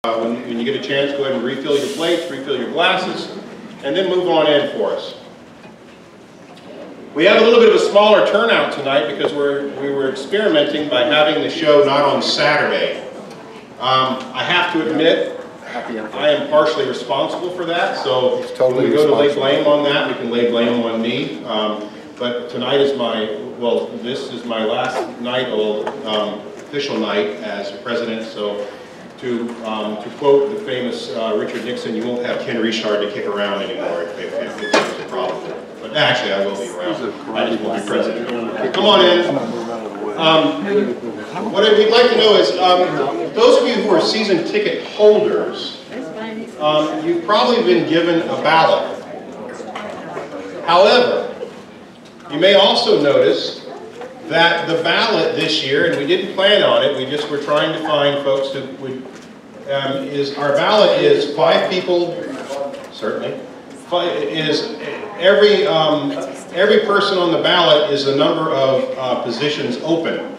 When you get a chance, go ahead and refill your plates, refill your glasses, and then move on in for us. We have a little bit of a smaller turnout tonight because we were experimenting by having the show not on Saturday. I have to admit, I am partially responsible for that, so when we go to lay blame on that, we can lay blame on me. But tonight is this is my last night, official night as president, so to quote the famous Richard Nixon, you won't have Ken Richard to kick around anymore if it's a problem. But actually, I will be around. I just won't be president. Come on in. What we'd like to know is, those of you who are season ticket holders, you've probably been given a ballot. However, you may also notice that the ballot this year, and we didn't plan on it, we just were trying to find folks who would, our ballot is 5 people, certainly, every person on the ballot is the number of positions open.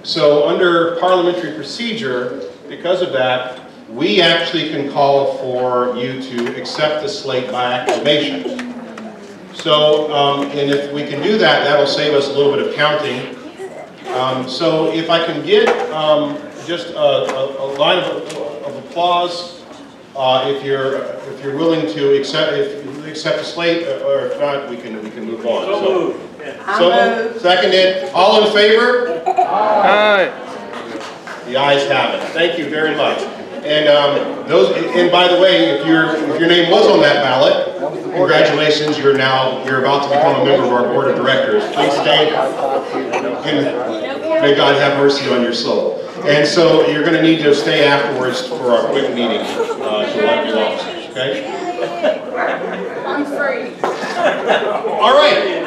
So under parliamentary procedure, because of that, we actually can call for you to accept the slate by acclamation. So, and if we can do that, that'll save us a little bit of counting. So if I can get just a line of applause, if you're willing to accept the slate, or if not, we can move on. So seconded. All in favor? Aye. The ayes have it. Thank you very much. And and by the way, if your name was on that ballot, congratulations, you're about to become a member of our board of directors. Please stay, and may God have mercy on your soul. And so you're going to need to stay afterwards for our quick meeting to elect your officers, okay? I'm free. All right.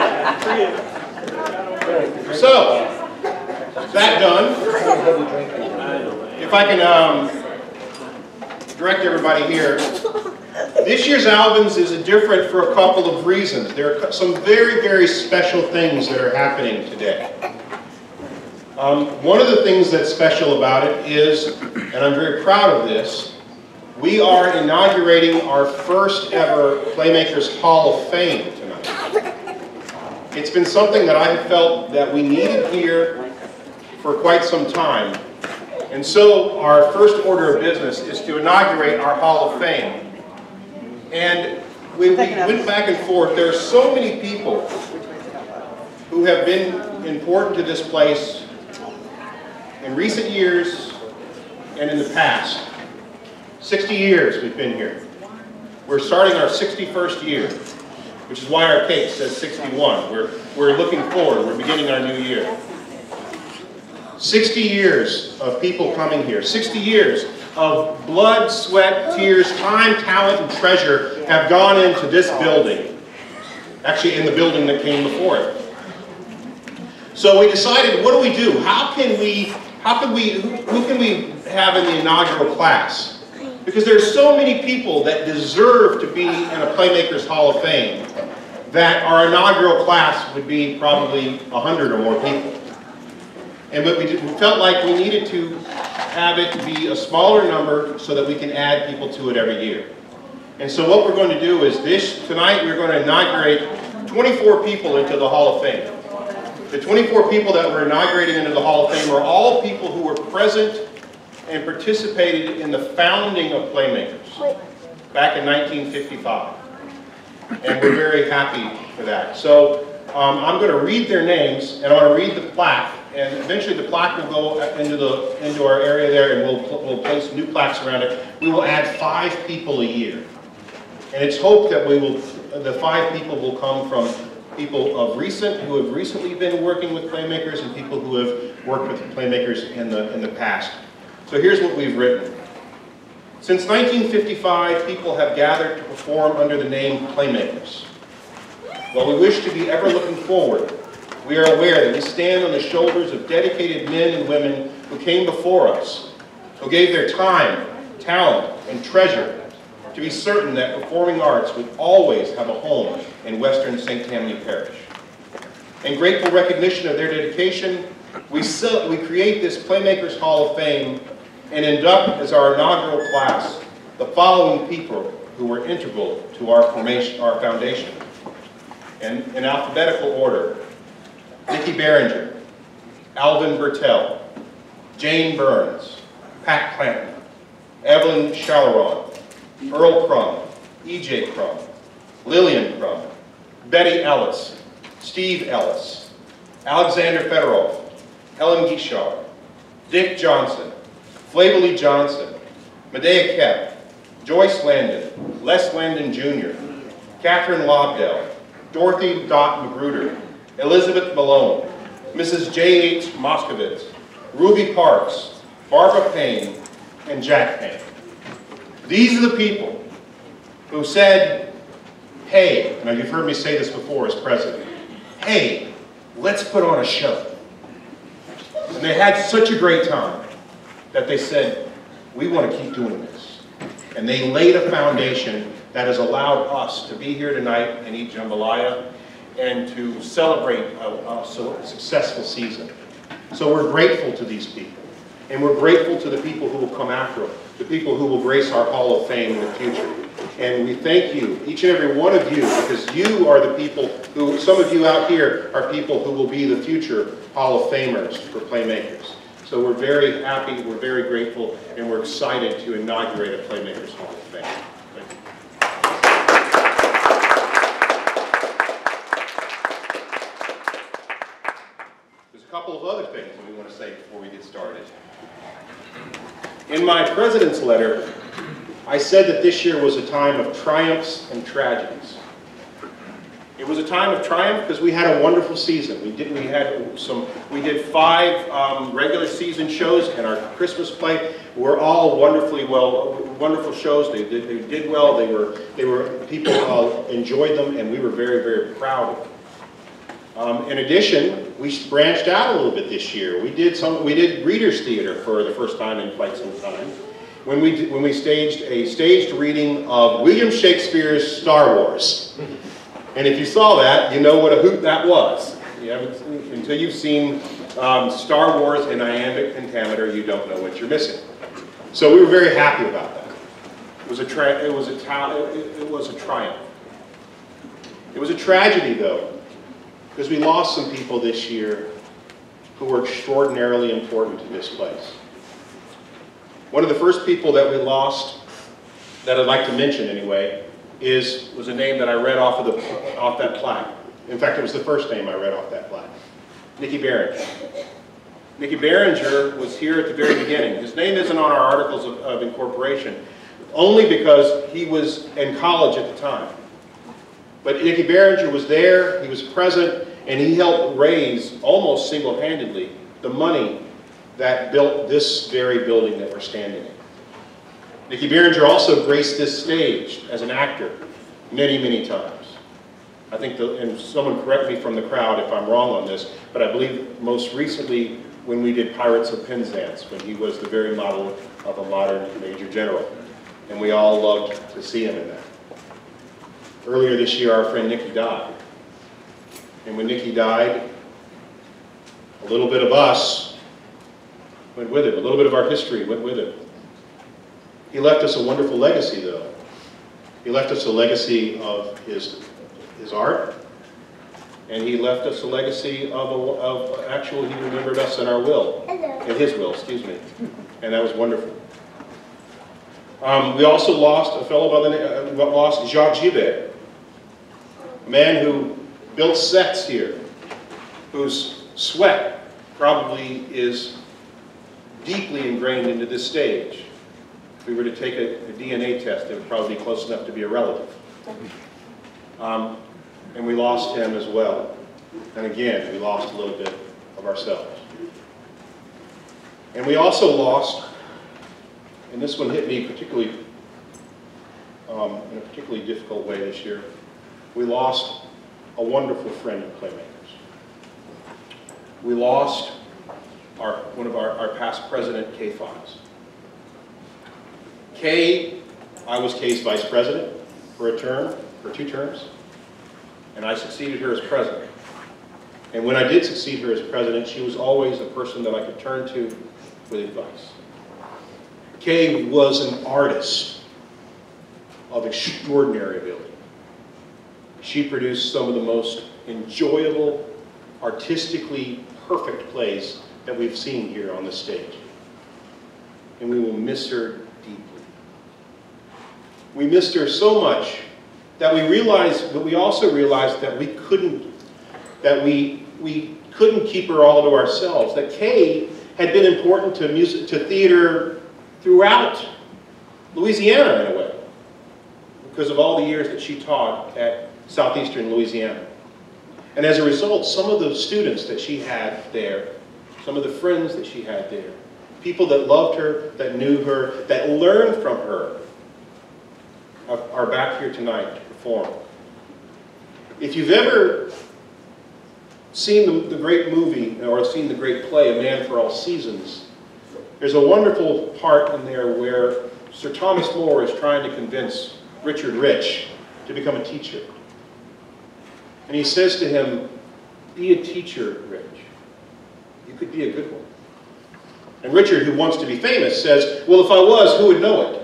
So, that done. If I can direct everybody here. This year's Alvin's is different for a couple of reasons. There are some very, very special things that are happening today. One of the things that's special about it is, and I'm very proud of this, we are inaugurating our first ever Playmakers Hall of Fame tonight. It's been something that I felt that we needed here for quite some time. And so our first order of business is to inaugurate our Hall of Fame. And we went back and forth. There are so many people who have been important to this place in recent years and in the past. 60 years we've been here. We're starting our 61st year, which is why our cake says 61. We're looking forward. We're beginning our new year. 60 years of people coming here. 60 years of blood, sweat, tears, time, talent, and treasure have gone into this building. Actually, in the building that came before it. So we decided, what do we do? Who can we have in the inaugural class? Because there's so many people that deserve to be in a Playmakers Hall of Fame that our inaugural class would be probably 100 or more people. And we felt like we needed to have it be a smaller number so that we can add people to it every year. And so what we're going to do is tonight we're going to inaugurate 24 people into the Hall of Fame. The 24 people that we're inaugurating into the Hall of Fame are all people who were present and participated in the founding of Playmakers back in 1955. And we're very happy for that. So I'm going to read their names, and I'm going to read the plaque. And eventually the plaque will go into our area there, and we'll place new plaques around it. We will add 5 people a year. And it's hoped that the 5 people will come from people who have recently been working with Playmakers and people who have worked with Playmakers in the past. So here's what we've written. Since 1955, people have gathered to perform under the name Playmakers. While we wish to be ever looking forward, we are aware that we stand on the shoulders of dedicated men and women who came before us, who gave their time, talent, and treasure to be certain that performing arts would always have a home in Western St. Tammany Parish. In grateful recognition of their dedication, we create this Playmakers Hall of Fame and induct as our inaugural class the following people who were integral to our foundation. And in alphabetical order: Nikki Behringer, Alvin Bertell, Jane Burns, Pat Clanton, Evelyn Chalaron, Earl Crum, E.J. Crum, Lillian Crum, Betty Ellis, Steve Ellis, Alexander Fedorov, Helen Guichard, Dick Johnson, Flavely Johnson, Medea Kep, Joyce Landon, Les Landon Jr., Catherine Lobdell, Dorothy Dot Magruder, Elizabeth Malone, Mrs. J.H. Moskowitz, Ruby Parks, Barbara Payne, and Jack Payne. These are the people who said, hey, now you've heard me say this before as president, hey, let's put on a show. And they had such a great time that they said, we want to keep doing this. And they laid a foundation that has allowed us to be here tonight and eat jambalaya and to celebrate a successful season. So we're grateful to these people. And we're grateful to the people who will come after them, the people who will grace our Hall of Fame in the future. And we thank you, each and every one of you, because you are the people who, some of you out here are people who will be the future Hall of Famers for Playmakers. So we're very happy, we're very grateful, and we're excited to inaugurate a Playmakers Hall of Fame. Thank you. There's a couple of other things that we want to say before we get started. In my president's letter, I said that this year was a time of triumphs and tragedies. It was a time of triumph because we had a wonderful season. We did 5 regular season shows and our Christmas play were all wonderful shows. They did well. People enjoyed them, and we were very, very proud of them. In addition, we branched out a little bit this year. We did Reader's Theater for the first time in quite some time, when we staged a staged reading of William Shakespeare's Star Wars. And if you saw that, you know what a hoot that was. Until you've seen Star Wars in iambic pentameter, you don't know what you're missing. So we were very happy about that. It was a triumph. It was a tragedy, though, because we lost some people this year who were extraordinarily important to this place. One of the first people that we lost, that I'd like to mention anyway, was a name that I read off that plaque. In fact, it was the first name I read off that plaque. Nikki Behringer. Nikki Behringer was here at the very beginning. His name isn't on our articles of incorporation, only because he was in college at the time. But Nikki Behringer was there, he was present, and he helped raise, almost single-handedly, the money that built this very building that we're standing in. Nikki Behringer also graced this stage as an actor many, many times. I think, and someone correct me from the crowd if I'm wrong on this, but I believe most recently when we did Pirates of Penzance, when he was the very model of a modern Major General. And we all loved to see him in that. Earlier this year, our friend Nikki died. And when Nikki died, a little bit of us went with him. A little bit of our history went with him. He left us a wonderful legacy, though. He left us a legacy of his art, and he left us a legacy of actually, he remembered us in our will. In his will, excuse me. And that was wonderful. We also lost a fellow by the name, lost Jacques Gibet, a man who built sets here, whose sweat probably is deeply ingrained into this stage. If we were to take a DNA test, it would probably be close enough to be a relative. And we lost him as well. And again, we lost a little bit of ourselves. And we also lost, and this one hit me particularly, in a particularly difficult way this year, we lost a wonderful friend of Playmakers. We lost one of our past president, Kay Fox. Kay, I was Kay's vice president for 2 terms, and I succeeded her as president. And when I did succeed her as president, she was always a person that I could turn to with advice. Kay was an artist of extraordinary ability. She produced some of the most enjoyable, artistically perfect plays that we've seen here on the stage. And we will miss her deeply. We missed her so much that we also realized that we couldn't keep her all to ourselves. That Kay had been important to music, to theater throughout Louisiana in a way, because of all the years that she taught at Southeastern Louisiana. And as a result, some of the students that she had there, some of the friends that she had there, people that loved her, that knew her, that learned from her, are back here tonight to perform. If you've ever seen the great movie or seen the great play, A Man for All Seasons, there's a wonderful part in there where Sir Thomas More is trying to convince Richard Rich to become a teacher. And he says to him, "Be a teacher, Rich. You could be a good one." And Richard, who wants to be famous, says, "Well, if I was, who would know it?"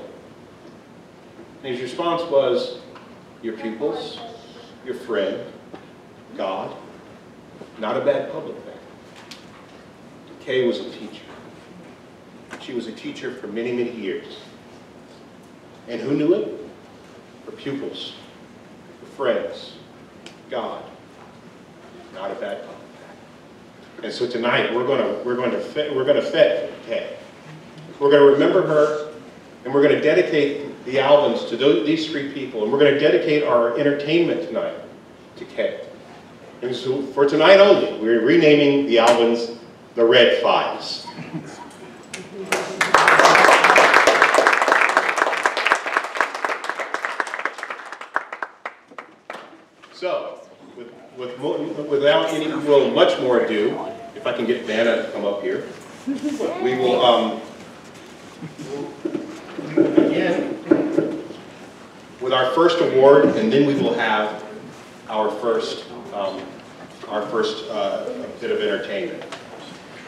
And his response was, "Your pupils, your friend, God. Not a bad public thing." Kay was a teacher. She was a teacher for many, many years. And who knew it? Her pupils, her friends, God. Not a bad public thing. And so tonight we're going to fet Kay. We're going to remember her, and we're going to dedicate the Alvins to these three people, and we're going to dedicate our entertainment tonight to Kay. And so for tonight only, we're renaming the Alvins the Red Fives. So, without any much more ado, if I can get Vanna to come up here, we will begin with our first award, and then we will have our first bit of entertainment.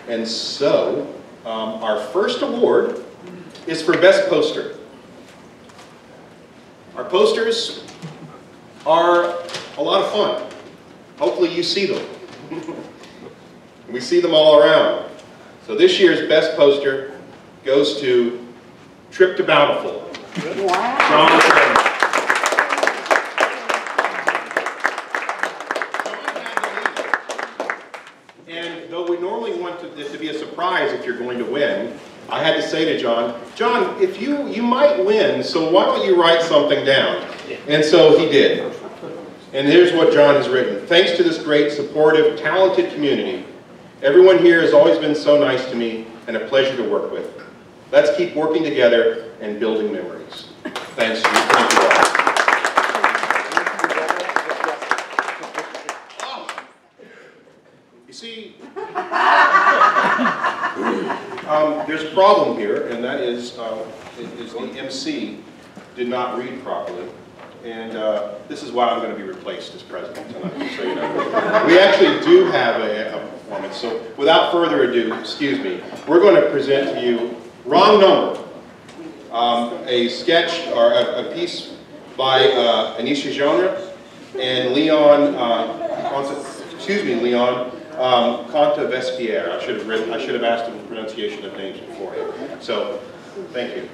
And so, our first award is for Best Poster. Our posters are a lot of fun. Hopefully you see them. We see them all around. So this year's Best Poster goes to Trip to Bountiful. Wow. John. And though we normally want this to be a surprise if you're going to win, I had to say to John, "John, if you might win, so why don't you write something down?" And so he did. And here's what John has written. "Thanks to this great, supportive, talented community, everyone here has always been so nice to me and a pleasure to work with. Let's keep working together and building memories." Thanks. Thank you all. You see, there's a problem here, and that is the MC did not read properly. And this is why I'm going to be replaced as president tonight, so you know. We actually do have a performance, so without further ado, excuse me, we're going to present to you Wrong Number, a sketch or a piece by Anisha Genre and Leon Contevespierre. I should have asked him the pronunciation of names beforehand. So, thank you.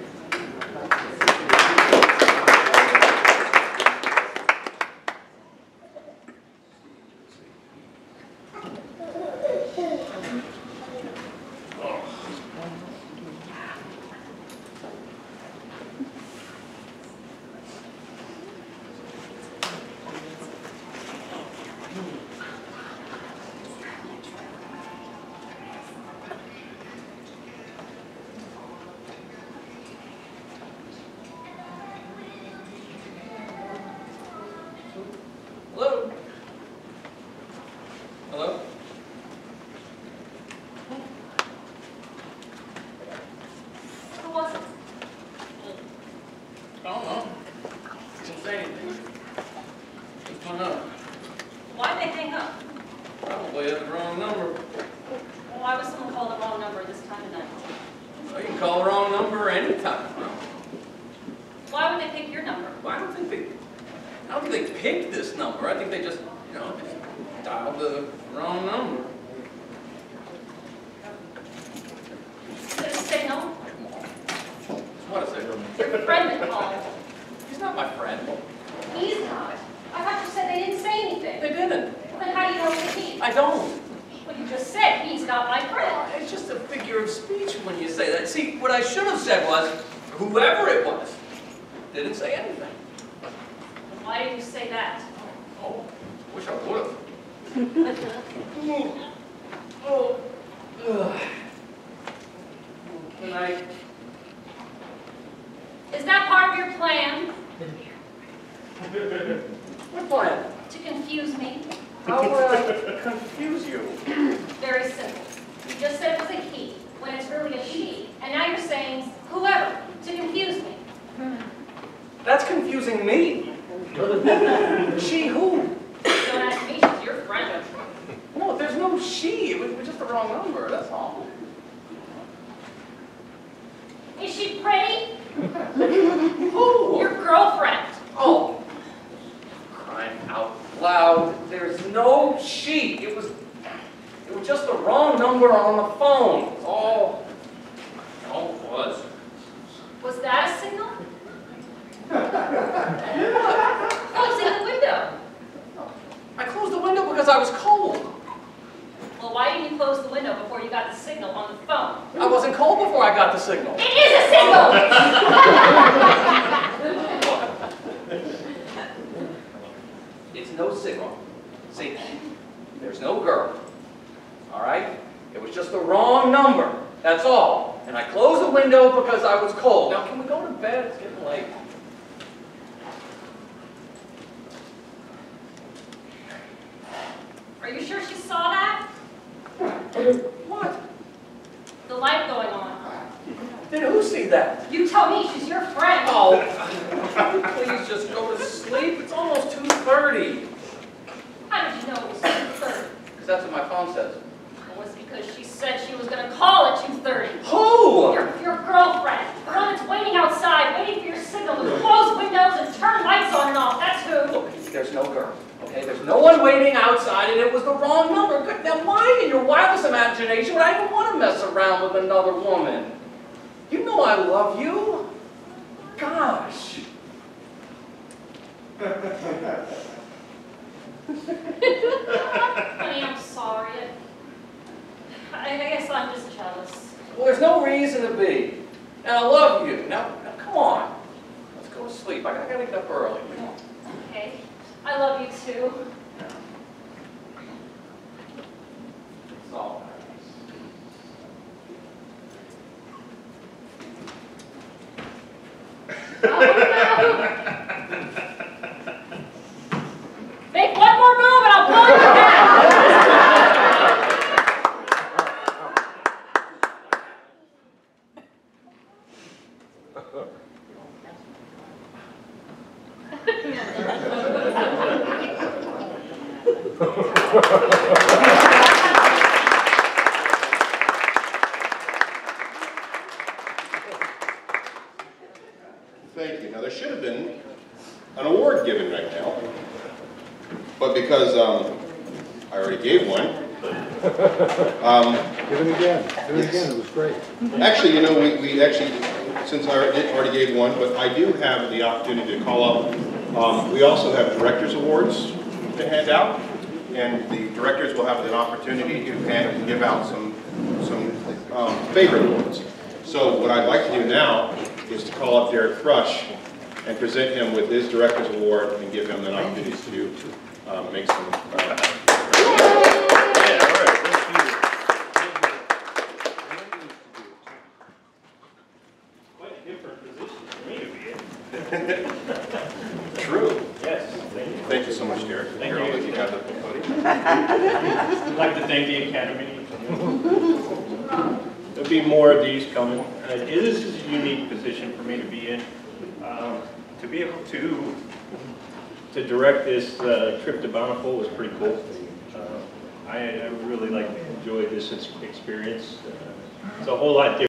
Hello? Hello? Who was it? I don't know. Didn't say anything. Just hung up. Why'd they hang up? Probably had the wrong number. Well, why was someone call the wrong number this time of night? Well, you can call the wrong number anytime. Why would they pick your number? Well, I don't think they picked this number. I think they just, just dialed the wrong number. Is it a signal? What is it? Your friend that called. He's not my friend. He's not. I thought you said they didn't say anything. They didn't. Well, then how do you know it's he? I don't. Well, you just said he's not my friend. It's just a figure of speech when you say that. See, what I should have said was, whoever it was, didn't say anything. Why did you say that? Oh, wish I would have. Good night. Is that part of your plan? What plan? To confuse me? How would I confuse you? Very simple. You just said it was a he, when it's really a she, and now you're saying whoever, to confuse me. That's confusing me. She who? Don't ask me, she's your friend. No, there's no she. It was just the wrong number, that's all. Is she pretty? Who? Your girlfriend. Oh. Crying out loud. There's no she. It was just the wrong number on the phone. That's all it was. Was that a signal? Closing the window. I closed the window because I was cold. Well, why didn't you close the window before you got the signal on the phone? I wasn't cold before I got the signal. It is a signal! It's no signal. See, there's no girl. All right? It was just the wrong number. That's all. And I closed the window because I was cold. Now, can we go to bed? It's getting late. Are you sure she saw that? What? The light going on. Did who see that? You tell me, she's your friend. Oh, please just go to sleep. It's almost 2:30. How did you know it was 2:30? Because that's what my phone says. It was because she said she was going to call at 2:30. Who? Your girlfriend. The one that's waiting outside, waiting for your signal to close windows and turn lights on and off. That's who. Look, there's no girl. Okay, there's no one waiting outside, and it was the wrong number. Good, now why in your wildest imagination would I even want to mess around with another woman? You know I love you. Gosh. Honey, I'm sorry. I guess I'm just jealous. Well, there's no reason to be. And I love you. Now come on. Let's go to sleep. I gotta get up early. Come on. Okay. I love you too. It's all right. Oh, no. Make one more move and I'll blow your head. Thank you. Now, there should have been an award given right now, but because I already gave one. Give it again. Do it again. It was great. Actually, you know, we actually, since I already gave one, but I do have the opportunity to call up. We also have directors' awards to hand out, and the directors will have an opportunity to give out some favorite awards. So what I'd like to do now is to call up Derek Thrush and present him with his director's award and give him an opportunity to make some. Quite a different position for me to be in. True. Yes, thank you. Thank you so much, Derek. Thank Here, I'll you. let you have the podium. I'd like to thank the Academy. There'll be more of these coming. It is a unique position for me to be in. To be able to direct this trip to Bountiful was pretty cool. I really enjoyed this experience. It's a whole lot different.